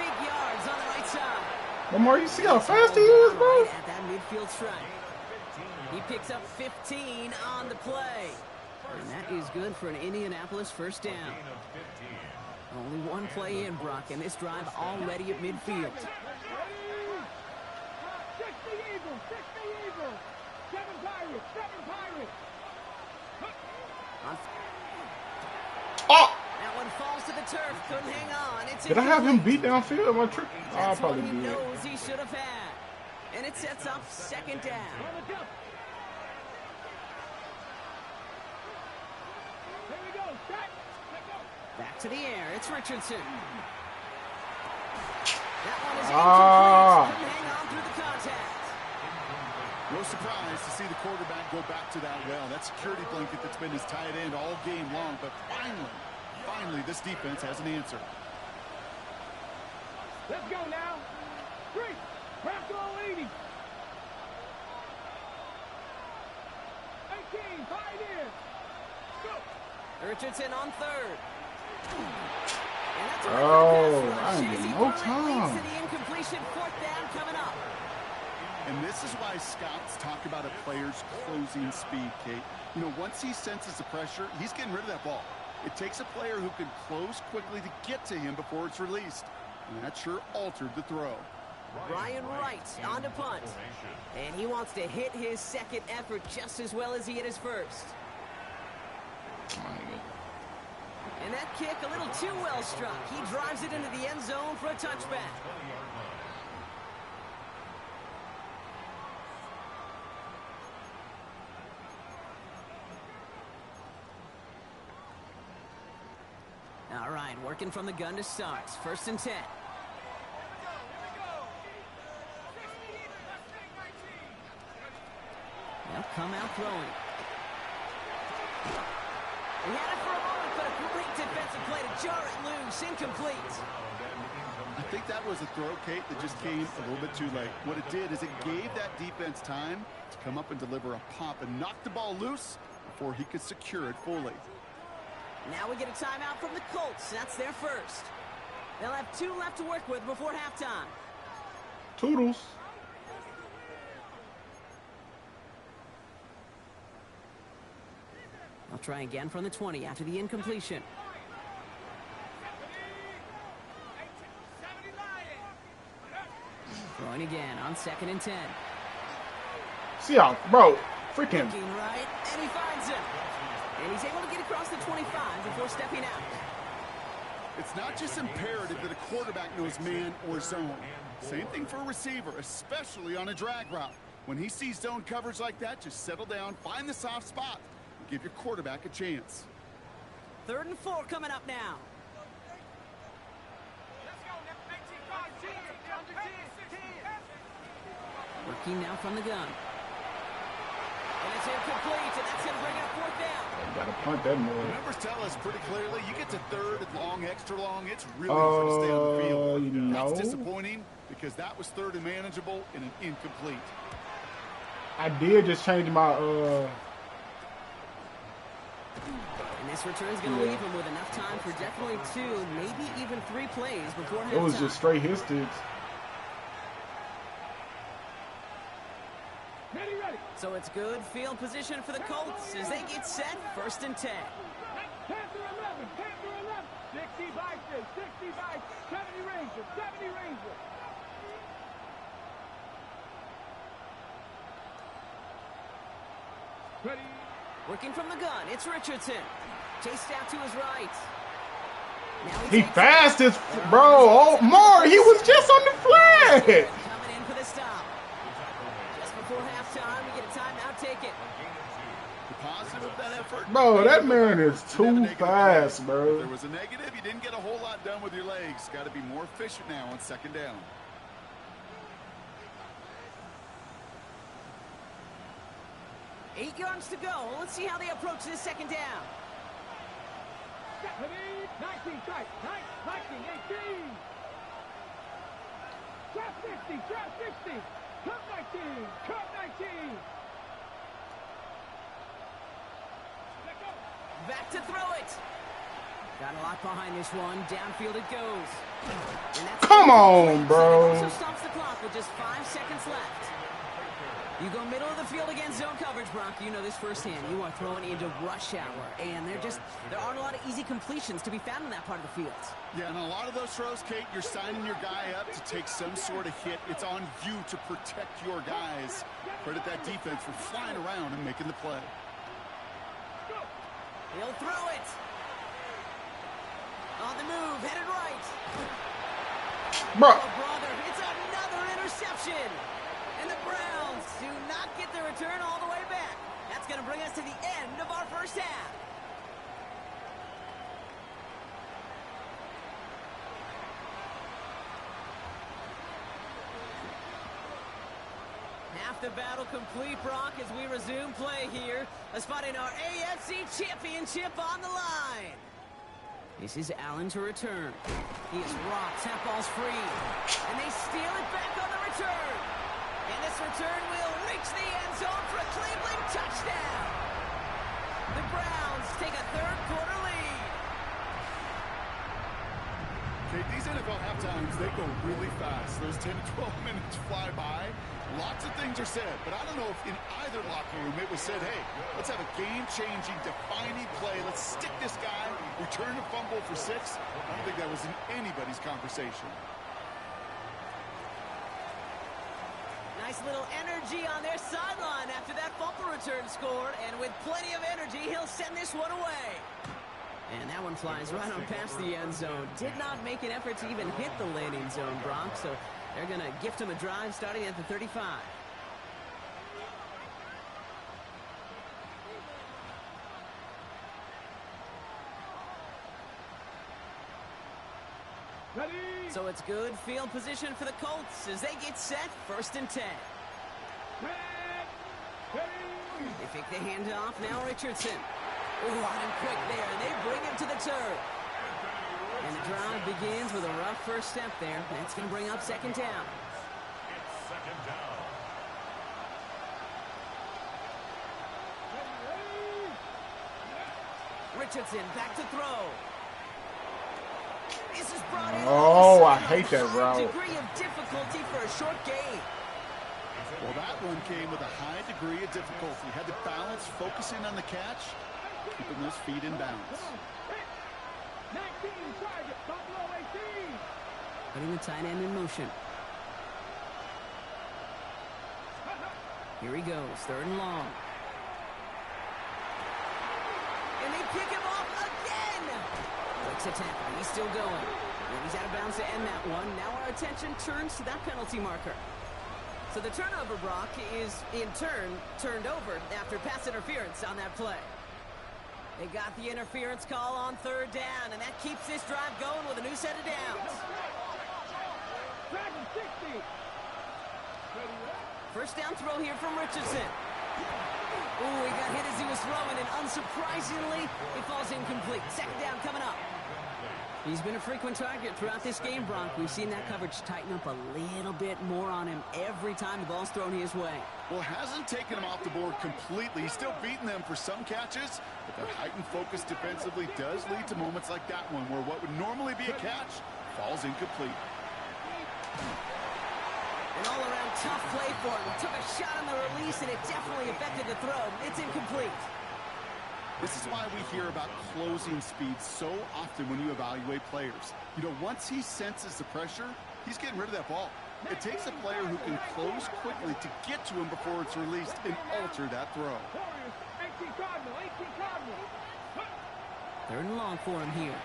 big yards on the right side. Lamar, you see how fast he is, bro? Right at that midfield stripe. He picks up 15 on the play. And that is good for an Indianapolis first down. Only one play in, Brock, and this drive already at midfield. Oh! That one falls to the turf. Couldn't hang on. It's Did I have him beat downfield? Am I tripping? Oh, I That's probably what he did. knows he should have had. And it sets up second down. Back to the air. It's Richardson. That one is incomplete. Couldn't hang on through the contact. No surprise to see the quarterback go back to that well. That security blanket that's been his tight end all game long. But finally, this defense has an answer. Let's go now. 3. Crack all 80. 18. 5 in. Go. Richardson on third. I ain't getting no time. The incompletion, fourth down coming up. And this is why scouts talk about a player's closing speed, Kate. You know, once he senses the pressure, he's getting rid of that ball. It takes a player who can close quickly to get to him before it's released. And that sure altered the throw. Ryan Wright on to punt. And he wants to hit his second effort just as well as he hit his first. And that kick a little too well struck. He drives it into the end zone for a touchback. All right, working from the gun to start. 1st and 10. They'll come out throwing. He had it for a moment, but a great defensive play to jar it loose. Incomplete. I think that was a throw, Kate, that just came a little bit too late. What it did is it gave that defense time to come up and deliver a pop and knock the ball loose before he could secure it fully. Now we get a timeout from the Colts. That's their first. They'll have 2 left to work with before halftime. Toodles. They'll try again from the 20 after the incompletion. Throwing again on 2nd and 10. See how, bro, freaking. Looking right, and he finds him. And he's able to get across the 25 before stepping out. It's not just imperative that a quarterback knows man or zone. Same thing for a receiver, especially on a drag route. When he sees zone coverage like that, just settle down, find the soft spot, and give your quarterback a chance. 3rd and 4 coming up now. Working now from the gun. And it's incomplete, and that's going to bring up 4th down. Gotta punt that more. The numbers tell us pretty clearly, you get to 3rd and long, extra long, it's really hard to stay on the field. No. That's disappointing because that was 3rd and manageable and an incomplete. I did just change my And this return is going to leave him with enough time for definitely 2, maybe even 3 plays before halftime. It was just straight his sticks. So it's good field position for the Colts as they get set. 1st and 10. Panther 11, Panther 11. 60 Bison, 60 Bison, 70 Rangers, 70 Rangers. Ready. Working from the gun, it's Richardson. Chased out to his right. Now He fast as, bro. Oh, more. He was just on the flag. Coming in for the stop. Just before halftime, we get a timeout taken. The positive of that effort. Bro, that man is too fast, bro. If there was a negative, you didn't get a whole lot done with your legs. Got to be more efficient now on 2nd down. Eight yards to go. Let's see how they approach this 2nd down. 19, strike, 19, 18. Trap 60, trap 60. Cut 19, cut 19. Back to throw it. Got a lot behind this one. Downfield it goes. And that's Come on, bro. It also stops the clock with just 5 seconds left. You go middle of the field against zone coverage, Brock. You know this firsthand. You are throwing into rush hour, and there aren't a lot of easy completions to be found in that part of the field. Yeah, and a lot of those throws, Kate, you're signing your guy up to take some sort of hit. It's on you to protect your guys. Credit that defense for flying around and making the play. He'll throw it. On the move, headed right. Bro. Oh, brother, it's another interception. And the Browns do not get the return all the way back. That's going to bring us to the end of our first half. Half the battle complete, Brock, as we resume play here. A spot in our AFC Championship on the line. This is Allen to return. He is rocked. Tap ball's free. And they steal it back on the return. And this return will reach the end zone for a Cleveland touchdown. The Browns take a third-quarter lead. Okay, these NFL halftimes, they go really fast. Those 10 to 12 minutes fly by. Lots of things are said, but I don't know if in either locker room it was said, hey, let's have a game-changing, defining play. Let's stick this guy, return a fumble for 6. I don't think that was in anybody's conversation. Nice little energy on their sideline after that fumble return scored, and with plenty of energy, he'll send this one away. And that one flies right on past the end zone. Did not make an effort to even hit the landing zone, Brock, so they're going to gift him a drive starting at the 35. Ready? So it's good field position for the Colts as they get set, 1st and 10. Ready? They fake the handoff, now Richardson. Ooh, on him quick there, and they bring him to the turf. And the drive begins with a rough first step there. That's going to bring up 2nd down. It's 2nd down. Richardson back to throw. This is brought in. Oh, I hate that route. Degree of difficulty for a short gain. Well, that one came with a high degree of difficulty. Had to balance, focusing on the catch, keeping those feet in bounds. 19 target, Buffalo 18. Putting the tight end in motion. Here he goes, 3rd and long. And they pick him off again. Breaks a tackle, he's still going. And he's out of bounds to end that one. Now our attention turns to that penalty marker. So the turnover, Brock, is in turn turned over after pass interference on that play. They got the interference call on 3rd down, and that keeps this drive going with a new set of downs. Dragon 60. 1st down throw here from Richardson. Ooh, he got hit as he was throwing, and unsurprisingly, it falls incomplete. 2nd down coming up. He's been a frequent target throughout this game, Brock. We've seen that coverage tighten up a little bit more on him every time the ball's thrown his way. Well, hasn't taken him off the board completely. He's still beating them for some catches, but that heightened focus defensively does lead to moments like that one where what would normally be a catch falls incomplete. An all-around tough play for him. He took a shot on the release, and it definitely affected the throw. It's incomplete. This is why we hear about closing speed so often when you evaluate players. You know, once he senses the pressure, he's getting rid of that ball. It takes a player who can close quickly to get to him before it's released and alter that throw. Warriors, 18 Cardinal, 18 Cardinal. 3rd and long for him here.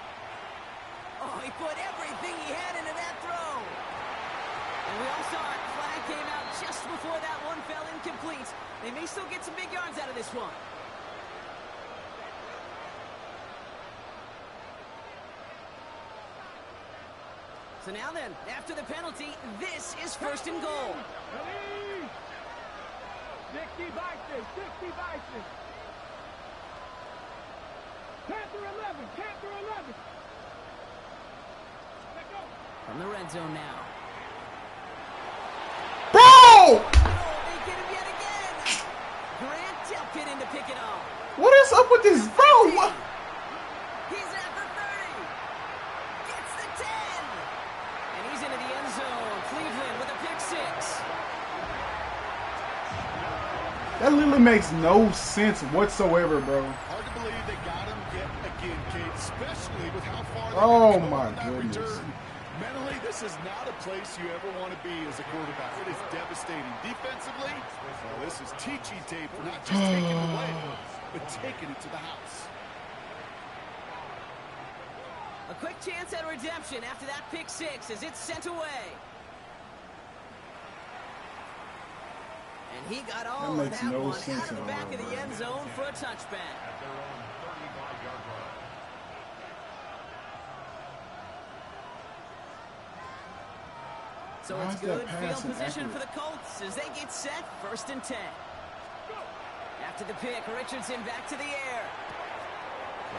Oh, he put everything he had into that throw. And we all saw it. Flag came out just before that one fell incomplete. They may still get some big yards out of this one. So now then, after the penalty, this is 1st and goal. Ready? 60 Vikings, 60 Vikings. Panther 11, Panther 11. Let go. From the red zone now. Bro! Oh, they get him yet again. Grant Delpit in to pick it off. What is up with this bro? What? He's at the 30. That literally makes no sense whatsoever, bro. Hard to believe they got him yet again, Kate, especially with how far they Oh come my on that goodness. return. Mentally, this is not a place you ever want to be as a quarterback. It is devastating. Defensively, well, this is teaching tape for not just taking it away, but taking it to the house. A quick chance at redemption after that pick six as it's sent away. And he got all of that no one sense out of the at back all, of the bro. end zone for a touchback. At their own 35-yard line. So Why it's is that good pass field position inaccurate? for the Colts as they get set 1st and 10. After the pick, Richardson back to the air.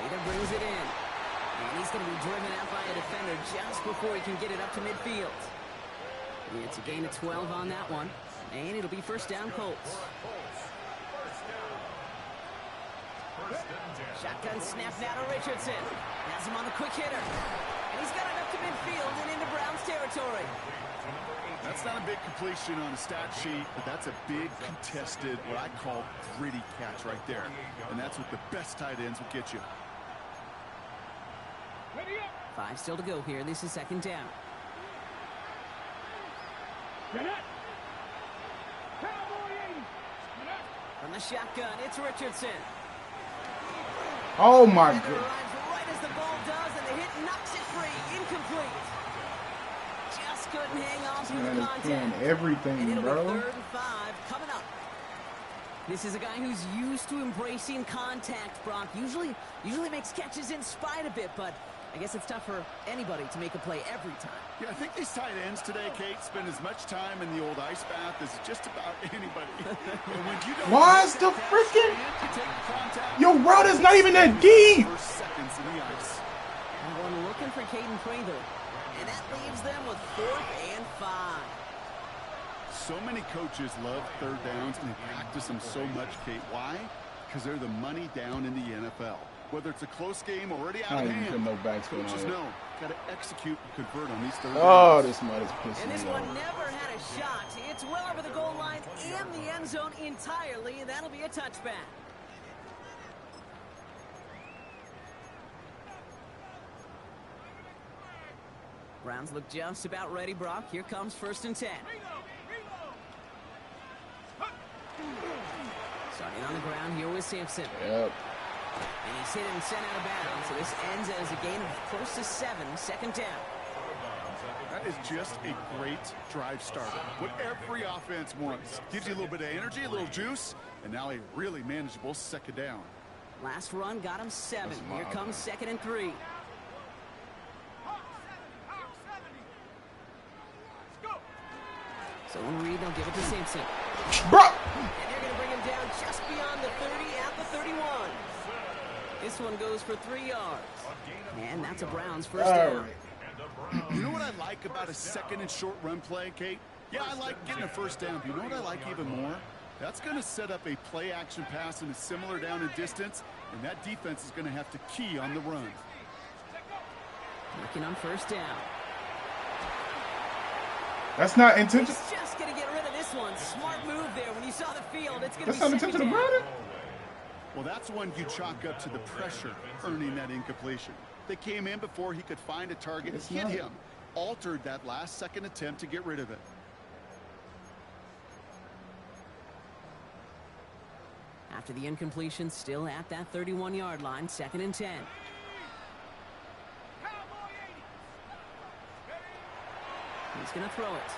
Later brings it in. And he's going to be driven out by a defender just before he can get it up to midfield. It's a gain of 12 on that one. And it'll be 1st down Colts. Shotgun snap now to Richardson. Has him on the quick hitter. And he's got it up to midfield and into Browns territory. That's not a big completion on a stat sheet, but that's a big contested, what I call gritty catch right there. And that's what the best tight ends will get you. 5 still to go here. This is 2nd down. From the shotgun, it's Richardson. Oh my And it god. arrives right as the ball does, and the hit knocks it free. Incomplete. Just couldn't hang on to Man the is contact. doing And everything, it'll be bro. 3rd and 5 coming up. This is a guy who's used to embracing contact, Brock. Usually makes catches in spite of it, but I guess it's tough for anybody to make a play every time. Yeah, I think these tight ends today, Kate, spend as much time in the old ice bath as just about anybody. And when you don't Why make is that the catch, freaking- you take contact. Your route is not even that deep. First seconds in the ice. And one looking for Caden Prather. And that leaves them with 4th and 5. So many coaches love third downs, and they practice them so much, Kate. Why? Because they're the money down in the NFL. Whether it's a close game already out I of ain't even hand, put no backspin coaches on it. know. Got to execute and convert on these third Oh, downs. this mud is pissing And this me one off. never had a shot. It's well over the goal line and the end zone entirely, and that'll be a touchback. Browns look just about ready, Brock. Here comes 1st and 10. Starting on the ground here with Sampson. Yep. And he's hit and sent out of bounds. So this ends as a gain of close to 7, 2nd down. That is just a great drive starter. What every offense wants. Gives you a little bit of energy, a little juice, and now a really manageable 2nd down. Last run got him 7. That's Here wild, comes 2nd and 3. So in Reed, they'll give it to Sampson. Bro! And they're going to bring him down just beyond the 30 at the 31. This one goes for 3 yards. And that's a Browns 1st down. Alright. You know what I like about a 2nd and short run play, Kate? Yeah, I like getting a 1st down. But you know what I like even more? That's going to set up a play-action pass in a similar down and distance, and that defense is going to have to key on the run. Working on 1st down. That's not intentional. He's just going to get rid of this one. Smart move there. When you saw the field, it's going to That's be not 2nd intentional, down. brother. Well, that's one you chalk up to the pressure earning that incompletion. They came in before he could find a target, It's hit not. him, altered that last second attempt to get rid of it. After the incompletion, still at that 31-yard line, 2nd and 10. He's going to throw it.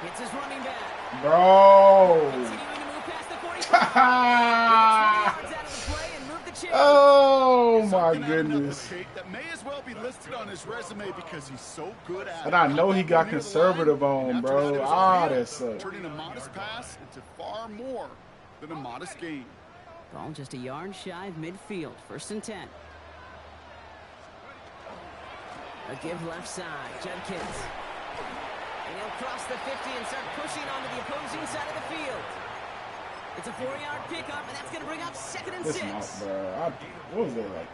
Hits his running back. Bro. Continuing to move past the 45. Yards out of the play and move the chains. Oh my Something out of goodness. nothing, Kate, that may as well be listed on his resume because he's so good at it. And I know he got Near the line, conservative on, and after bro. that, it was Ah, upfield, that sucks. turning a modest pass into far more than a modest gain. Ball just a yard shy of midfield. 1st and 10. A give left side. Judkins. And he'll cross the 50 and start pushing onto the opposing side of the field. It's a 4-yard pickup, and that's going to bring up 2nd and 6. Listen up, bro. What was that, like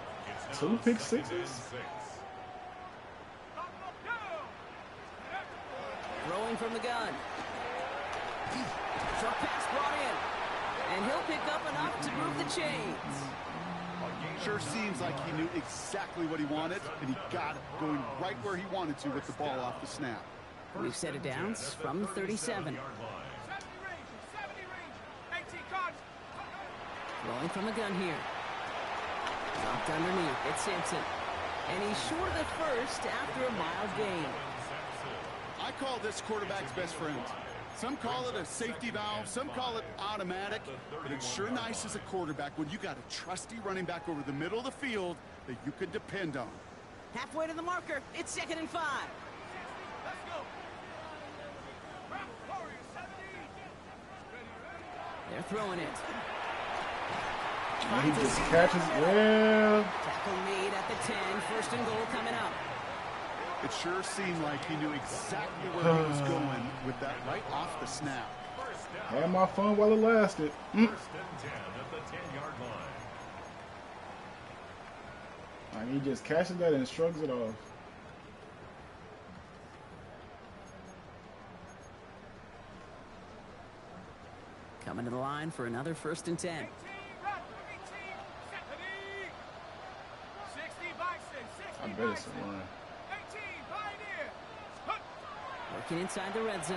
2 pick sixes? Throwing from the gun. Short pass brought in. And he'll pick up enough to move the chains. Sure seems like he knew exactly what he wanted, and he got it, going right where he wanted to with the ball off the snap. We've set it down from the 37. Rolling from the gun here. Dropped underneath. It's Simpson. And he's short of the first after a mild gain. I call this quarterback's best friend. Some call it a safety valve, some call it automatic, but it's sure nice as a quarterback when you got a trusty running back over the middle of the field that you can depend on. Halfway to the marker. It's 2nd and 5. Let's go. They're throwing it. He just catches. Yeah. Tackle made at the 10. 1st and goal coming up. It sure seemed like he knew exactly where he was going with that right off the snap. Had my fun while it lasted. 1st and 10 at the 10-yard line. Like he just catches that and shrugs it off. Coming to the line for another 1st and 10. I bet it's a run. Working inside the red zone.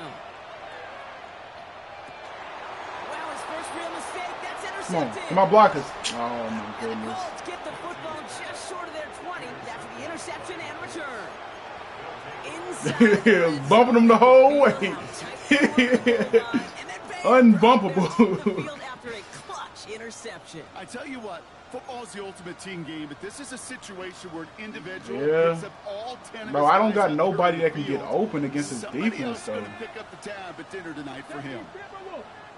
Wow, his first real mistake. That's intercepted. Come on, blockers. Oh, my And the goodness. Colts get the football just short of their 20 after the interception and return. Inside the red zone. Bumping them the whole way. Unbumpable. Unbumpable. After a clutch interception. I tell you what, football is the ultimate team game, but this is a situation where an individual picks up all 10 of Bro, his I don't got guys nobody on that the can get field. open against his Somebody defense, else though. going to pick up the tab at dinner tonight for him.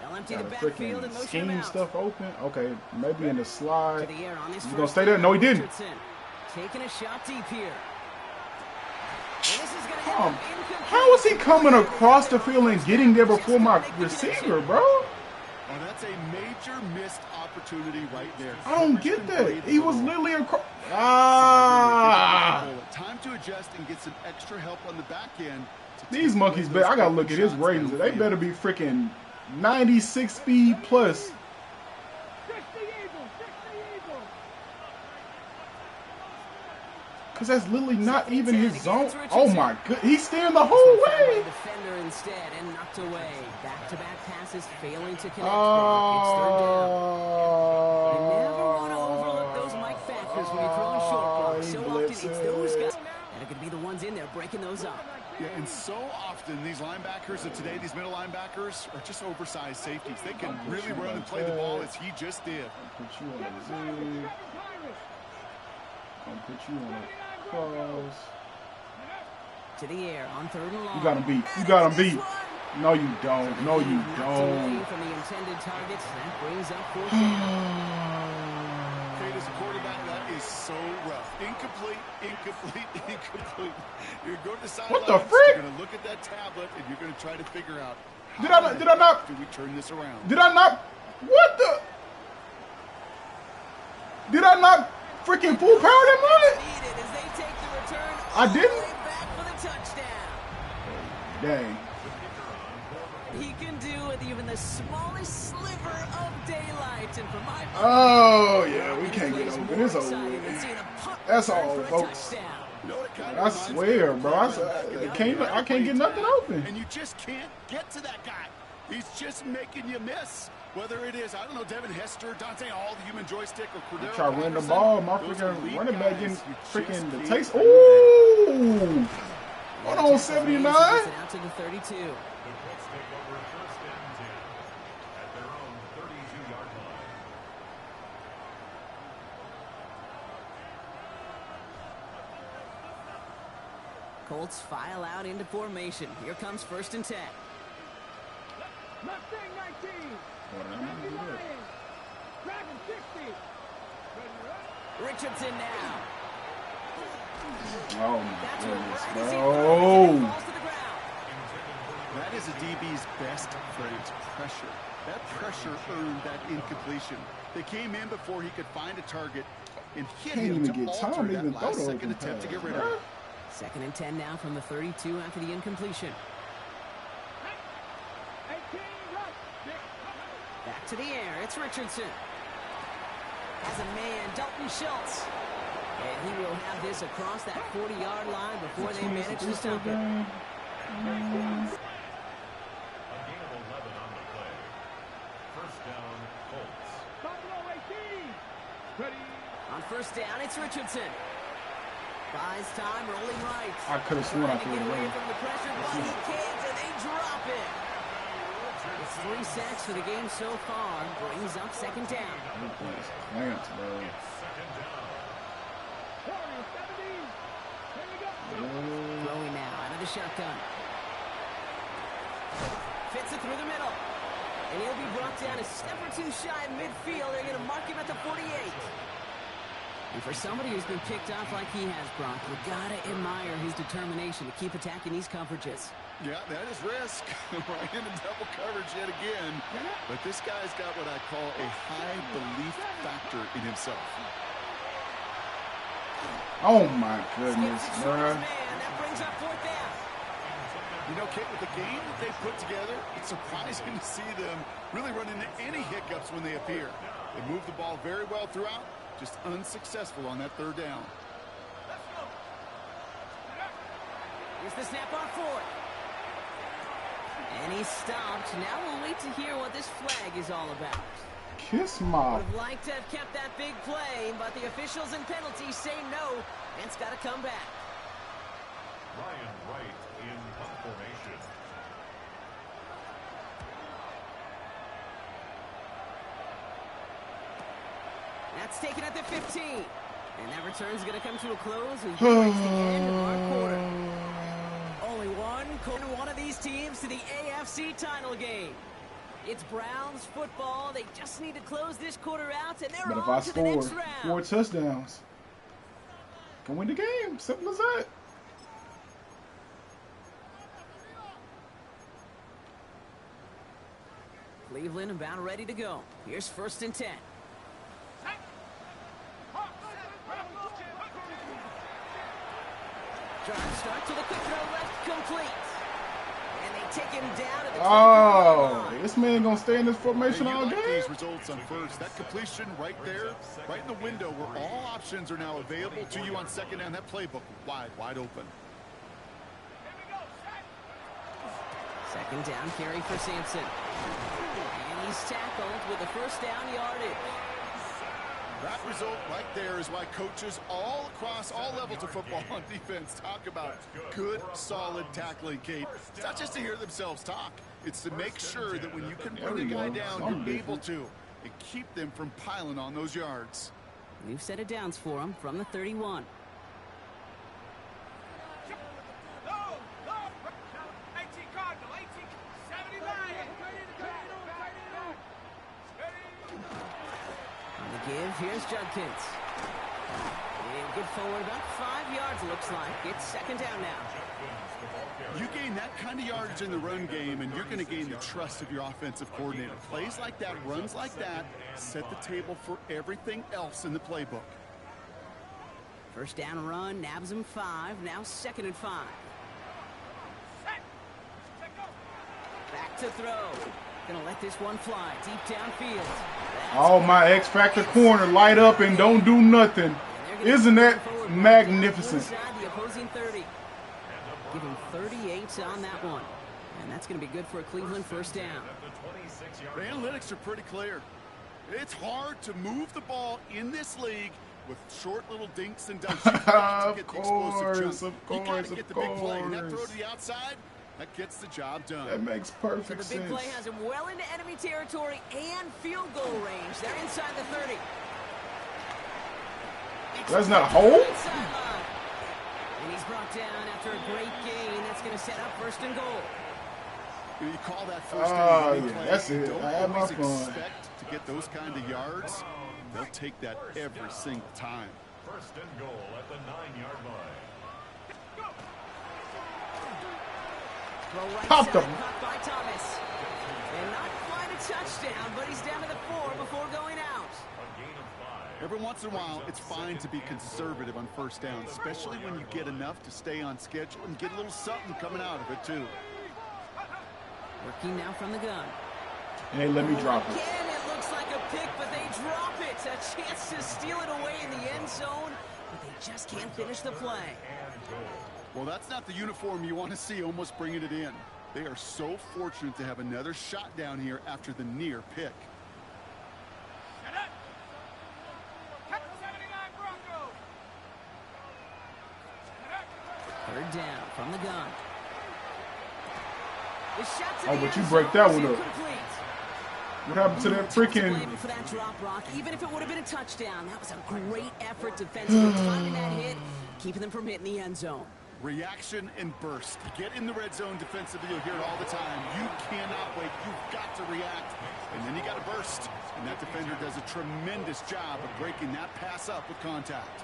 They'll empty the Got a backfield and freaking motion him scheme out. stuff open. Okay, maybe in the To slide. the air on this You gonna first stay there? down. No, he didn't. Richardson taking a shot deep here. And this is gonna end up incomplete. How is he coming across the field and getting there before my receiver, bro? Oh, that's a major missed opportunity right there. I don't get that. He was literally across. Time to adjust and get some extra help on the back end. These monkeys, I gotta look at his ratings. They better be freaking 96 speed plus. Because that's literally not even his zone. Oh my god, he's staying the whole way. Defender instead and knocked away. Back-to-back passes failing to connect. Oh. It's 3rd down. You never want to overlook those Mike factors when you're throwing short blocks. So often it's those guys that are going to be the ones in there breaking those up. Yeah, and so often these linebackers of today, these middle linebackers, are just oversized safeties. They can really run and play the ball as he just did. I'll put you on a zig. I'll put you on a cross. To the air on 3rd and long. You got him beat. You got him beat. No, you don't. No, you Knocked don't. away from the intended targets. That brings up 4th down. Kate, as a quarterback, that is so rough. Incomplete, incomplete, incomplete. You're going to the sidelines. What the frick? You're going to look at that tablet and you're going to try to figure out Did I not? do we turn this around? Did I not? What the? Did I not freaking full power that moment? Needed as they take the return I all the didn't? way back for the touchdown. Dang. He can do with even the smallest sliver of daylight. And for my Oh, yeah, we can't get open. It's over. That's all, folks. You know what it kinda I reminds me swear, of? bro. I can't get nothing open. And you just can't get to that guy. He's just making you miss. Whether it is, I don't know, Devin Hester, Dante Hall, the human joystick, or Cordero Try to run the Patterson, ball. My those freaking elite running back guys, getting you freaking just the can't taste. get Ooh. Hold on, 79. Out to the 32. The Colts take over 1st and 10 at their own 32-yard line. Colts file out into formation. Here comes 1st and 10. Mustang 19. Dragon 60. Richardson now. Oh, my That's goodness, right as he bro. falls to the ground. That is a DB's best phrase, pressure. That pressure earned that incompletion. They came in before he could find a target and hit Can't him even to get alter time to that even throw last the second open attempt to pass, get rid bro. of it. 2nd and 10 now from the 32 after the incompletion. Hey, 18, rush. Back to the air. It's Richardson. Has a man, Dalton Schultz. And he will have this across that 40-yard line before they manage to stop it. A gain of 11 on the play. First down, Colts. Ready. On first down, it's Richardson. Buys time, rolling right. I could have sworn I Trying to threw get it away away. from the pressure, but he can't, and they drop it. It's 3 sacks for the game so far. Brings up second down. Clamps, bro. Second down. Warriors 70. Here we go. Throwing now out of the shotgun. Fits it through the middle. And he'll be brought down a step or two shy of midfield. They're going to mark him at the 48. And for somebody who's been picked off like he has, Brock, you got to admire his determination to keep attacking these coverages. Yeah, that is risk. Right into double coverage yet again. But this guy's got what I call a high belief factor in himself. Oh my goodness, Skips it bro. short, man. That brings up fourth down. You know, Kate, with the game that they put together, it's surprising to see them really run into any hiccups when they appear. They move the ball very well throughout, just unsuccessful on that third down. Here's the snap on fourth. And he's stopped. Now we'll wait to hear what this flag is all about. Kiss my. Would have liked to have kept that big play, but the officials and penalties say no, and it's got to come back. Ryan Wright in punt formation. That's taken at the 15. And that return's going to come to a close as we reach the end of our quarter. Only one of these teams to the AFC title game. It's Browns football. They just need to close this quarter out, and they're But if on I to the next score round. 4 touchdowns, can win the game. Simple as that. Cleveland about ready to go. Here's first and 10. Drive start to the quick throw left, complete. And they take him down at the 20-yard Oh, line. this man gonna stay in this formation You all like game. these results on first. That completion right there, right in the window where all options are now available to you on second down. That playbook wide open. Second down carry for Sampson. And he's tackled with a first down yardage. That result right there is why coaches all across all levels of football on defense talk about good, solid tackling, Kate. It's not just to hear themselves talk. It's to make sure that when you can bring a guy down, you're able to and keep them from piling on those yards. New set of downs for him from the 31. On the give, here's Judkins. And get forward about 5 yards, looks like. It's second down now. You gain that kind of yardage in the run game, and you're going to gain the trust of your offensive coordinator. Plays like that, runs like that, set the table for everything else in the playbook. First down run, nabs him 5. Now second and 5. Back to throw. Gonna let this one fly deep downfield. Oh, my X Factor corner, light up and don't do nothing. Isn't that magnificent? Inside the opposing 30. Give him 38 on that one. And that's going to be good for a Cleveland first down. The analytics are pretty clear. It's hard to move the ball in this league with short little dinks and dunks. You've got to get the explosive jump. You got to get the big play. And that throw to the outside, that gets the job done. That makes So perfect the big sense. play has him well into enemy territory and field goal range. They're inside the 30. That's not a hole? Sideline. And he's brought down after a great gain. That's going to set up first and goal. You call that first Oh, down yeah, play. that's it. Don't I had my always fun. expect to get those kind of yards. They'll take that every single time. First and goal at the 9-yard line. Throw right Popped side, him. caught by Thomas. And not quite a touchdown, but he's down to the 4 before going out. A gain of 5. Every once in a while, it's fine to be conservative on first down, especially when you get enough to stay on schedule and get a little something coming out of it, too. Working now from the gun. Hey, let me drop it. Again, it pick, but they drop it. A chance to steal it away in the end zone, but they just can't finish the play. Well, that's not the uniform you want to see almost bringing it in. They are so fortunate to have another shot down here after the near pick. Third down from the gun. The shot to Oh, the but you end break zone that is one up. incomplete. What happened to that Tough to freaking... blame him for that drop, Brock. Even if it would have been a touchdown, that was a great effort defensively, timing that hit, keeping them from hitting the end zone. Reaction and burst. Get in the red zone defensively. You'll hear it all the time. You cannot wait. You've got to react. And then you got to burst. And that defender does a tremendous job of breaking that pass up with contact.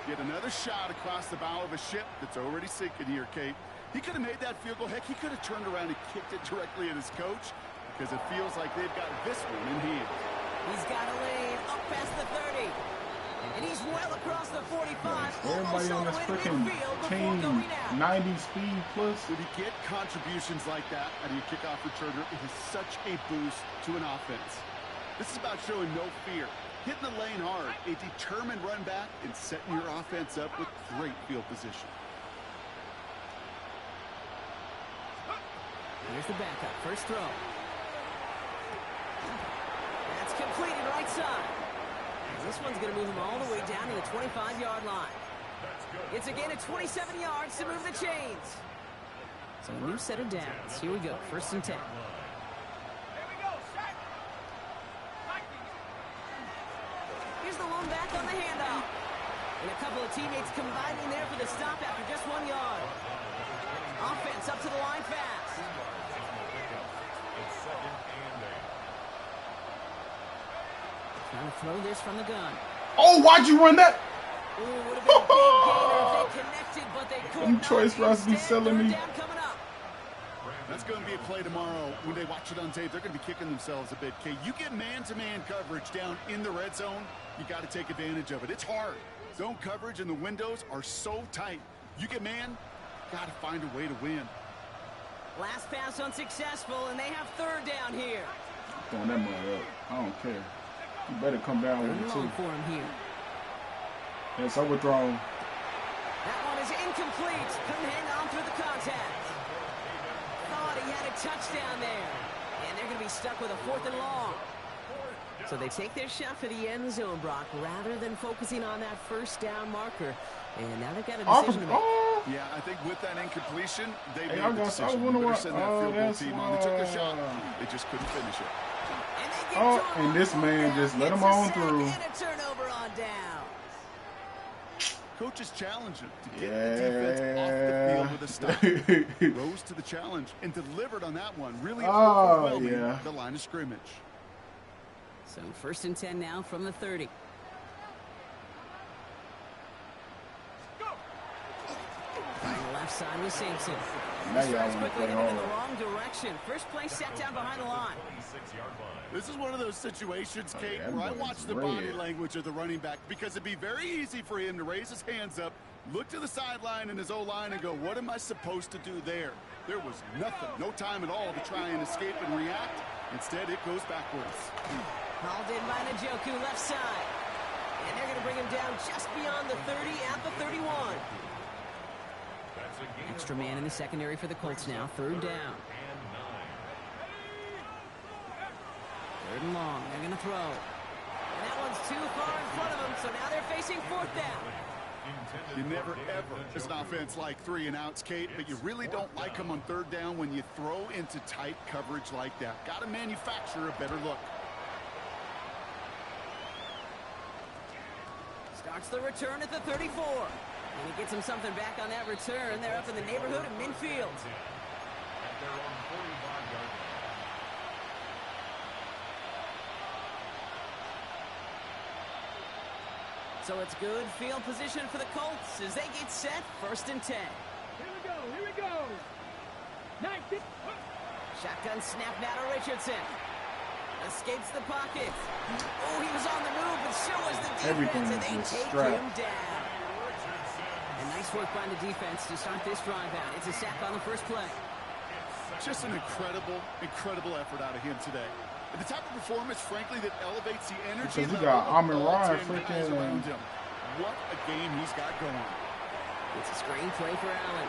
Get another shot across the bow of a ship that's already sinking here, Kate. He could have made that field goal. Heck, he could have turned around and kicked it directly at his coach because it feels like they've got this one in hand. He's got a lane up past the 30. And he's well across the 45. Everybody on this freaking team, 90 speed plus. When you get contributions like that out of your kickoff returner, it is such a boost to an offense. This is about showing no fear, hitting the lane hard, a determined run back, and setting your offense up with great field position. Here's the backup. First throw. That's completed right side. This one's going to move him all the way down to the 25-yard line. It's a gain of 27 yards to move the chains. So a new set of downs. Here we go. First and 10. Here's the lone back on the handoff. And a couple of teammates combining there for the stop after just 1 yard. Offense up to the line fast. Trying to throw this from the gun. Oh, why'd you run that? Ooh, would have been a big gainer if they connected, but they couldn't. Choice Russ be selling me. That's going to be a play tomorrow. When they watch it on tape, they're going to be kicking themselves a bit. Kay, you get man-to-man coverage down in the red zone, you got to take advantage of it. It's hard. Zone coverage and the windows are so tight. You get man, got to find a way to win. Last pass unsuccessful, and they have third down here. Throwing that mud up. I don't care. You better come down with it, too. For him here. Yes, overthrown. That one is incomplete. Couldn't hang on through the contact. Thought he had a touchdown there. And they're going to be stuck with a 4th and long. So they take their shot for the end zone, Brock, rather than focusing on that first down marker. And now they've got a decision to make. Yeah, I think with that incompletion, they made I the guess I decision. wonder They better what. send that field goal team on. They took the shot. They just couldn't finish it. And this man just let him on through. And a turnover on down. Coach is challenging to get the defense off the field with a stop. Rose to the challenge and delivered on that one. Really overwhelming the line of scrimmage. So first and 10 now from the 30. On the left side with Sampson. Now This y'all drive's want to quickly play headed in hard. the wrong direction. First play set down behind the line. This is one of those situations, Kate, that where I boy's watch the red. body language of the running back because it'd be very easy for him to raise his hands up, look to the sideline and his O-line and go, what am I supposed to do there? There was nothing, no time at all to try and escape and react. Instead, it goes backwards. Hauled in by Njoku, left side. And they're going to bring him down just beyond the 30 at the 31. Extra man in the secondary for the Colts now. Third down. Third and long. They're going to throw. And that one's too far in front of them, so now they're facing 4th down. You never, ever, as an offense, like 3 and outs, Kate, but you really don't like them on 3rd down when you throw into tight coverage like that. Got to manufacture a better look. Starts the return at the 34. And he gets him something back on that return. They're up in the neighborhood of midfield. So it's good field position for the Colts as they get set. First and 10. Here we go. 19. Shotgun snap now to Richardson. Escapes the pocket. Oh, he was on the move, but so was the defense, Everything and they is take strapped. him down. And nice work by the defense to start this drive out. It's a sack on the first play. Just an incredible, incredible effort out of him today. The type of performance, frankly, that elevates the energy Because he level got of Amon all Ryan 10 guys freaking. around him. What a game he's got going. It's a screen play for Allen.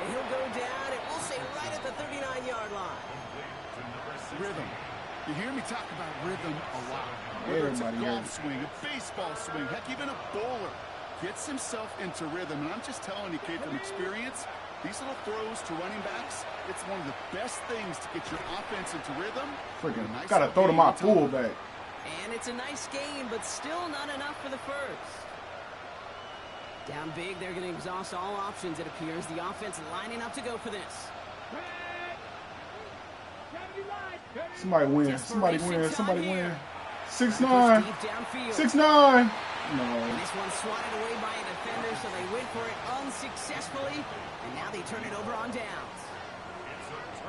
And he'll go down, and we'll say right at the 39-yard line. Rhythm. You hear me talk about rhythm a lot. Whether it's a Everybody golf heard. swing, a baseball swing, heck, even a bowler gets himself into rhythm. And I'm just telling you, Kate, from experience, these little throws to running backs, it's one of the best things to get your offense into rhythm. Freaking Nice gotta throw to game my on top. fullback. And it's a nice game, but still not enough for the first. Down big, they're going to exhaust all options, it appears. The offense lining up to go for this. Somebody win. Somebody Desperation win. time Somebody here. win. Push 6'9". deep downfield. 6'9". No. And this one's swatted away by a defender, so they went for it unsuccessfully, and now they turn it over on downs.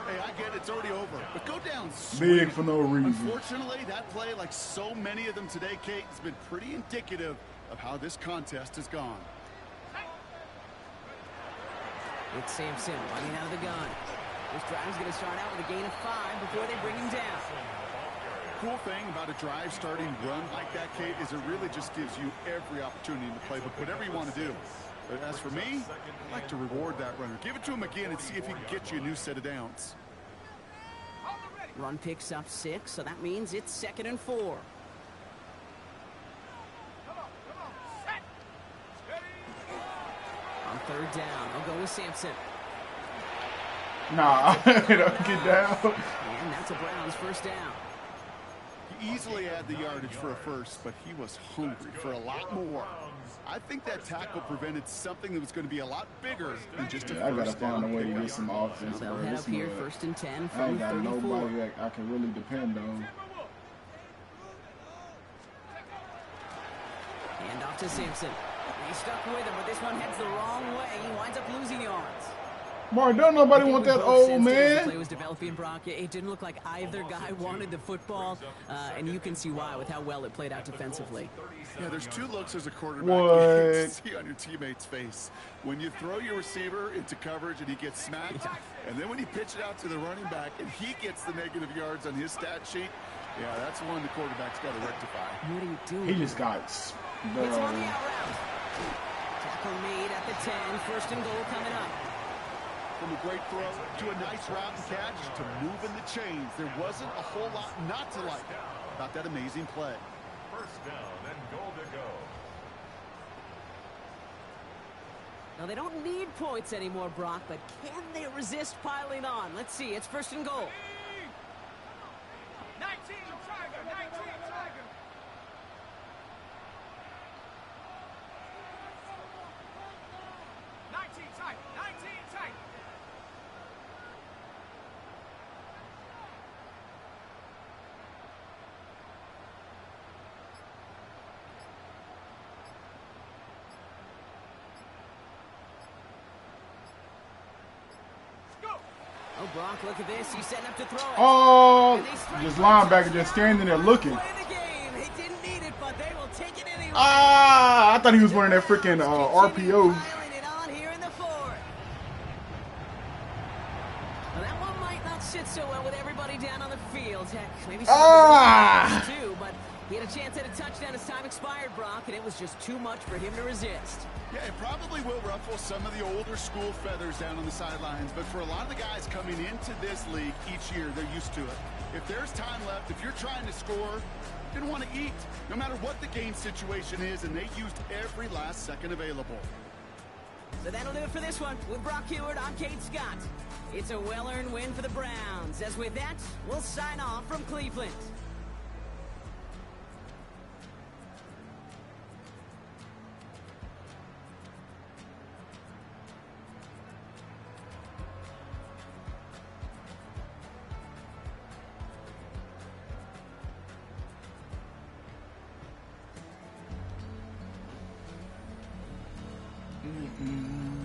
Hey, I get it, it's already over, but go down Big swinging. for no reason. Unfortunately, that play, like so many of them today, Kate, has been pretty indicative of how this contest has gone. It's Sampson running out of the gun. This drive's going to start out with a gain of 5 before they bring him down. Cool thing about a drive starting run like that, Kate, is it really just gives you every opportunity to play, but whatever you want to do. But as for me, I like to reward that runner. Give it to him again and see if he can get you a new set of downs. Run picks up 6, so that means it's 2nd and 4. On 3rd down, they'll go with Sampson. Nah, don't get down. And that's a Browns first down. He easily had the yardage for a first, but he was hungry for a lot more. I think that tackle prevented something that was going to be a lot bigger than just a I gotta first down. find a way to get some offense, They'll bro. head This up here, mud. 1st and 10 I from ain't got 34. nobody that I can really depend on. Hand off to Sampson. He stuck with him, but this one heads the wrong way. He winds up losing yards. Mark, don't nobody want that old The play man. was developing, Brock. It didn't look like either guy wanted the football, and you can see why with how well it played out defensively. Yeah, there's 2 looks as a quarterback What? you can see on your teammate's face. When you throw your receiver into coverage and he gets smacked, and then when you pitch it out to the running back and he gets the negative yards on his stat sheet, yeah, that's one the quarterback's got to rectify. What are you doing? He just got, It's on the bro. out route. Tackle made at the 10. 1st and goal coming up. From a great throw to a nice route and catch to moving the chains, there wasn't a whole lot not to like about that amazing play. First down and goal to go. Now, they don't need points anymore, Brock, but can they resist piling on? Let's see. It's 1st and goal. 19 Tiger, 19 Tiger. Oh, Brock, look at this. He's setting up to throw it. Oh, this linebacker just standing there looking. Play the game. They didn't need it, but they will take it anyway. Ah, I thought he was wearing that freaking RPO. Piling it on here in the 4th. Well, that one might not sit so well with everybody down on the field. Heck, maybe some of his own too, but he had a chance at a touchdown as time expired, Brock, and it was just too much for him to resist. Yeah, it probably will ruffle some of the older school feathers down on the sidelines, but for a lot of the guys coming into this league each year, they're used to it. If there's time left, if you're trying to score, you're going to want to eat, no matter what the game situation is, and they used every last second available. So that'll do it for this one. With Brock Heward, I'm Kate Scott. It's a well-earned win for the Browns. As with that, we'll sign off from Cleveland. Mm-mm.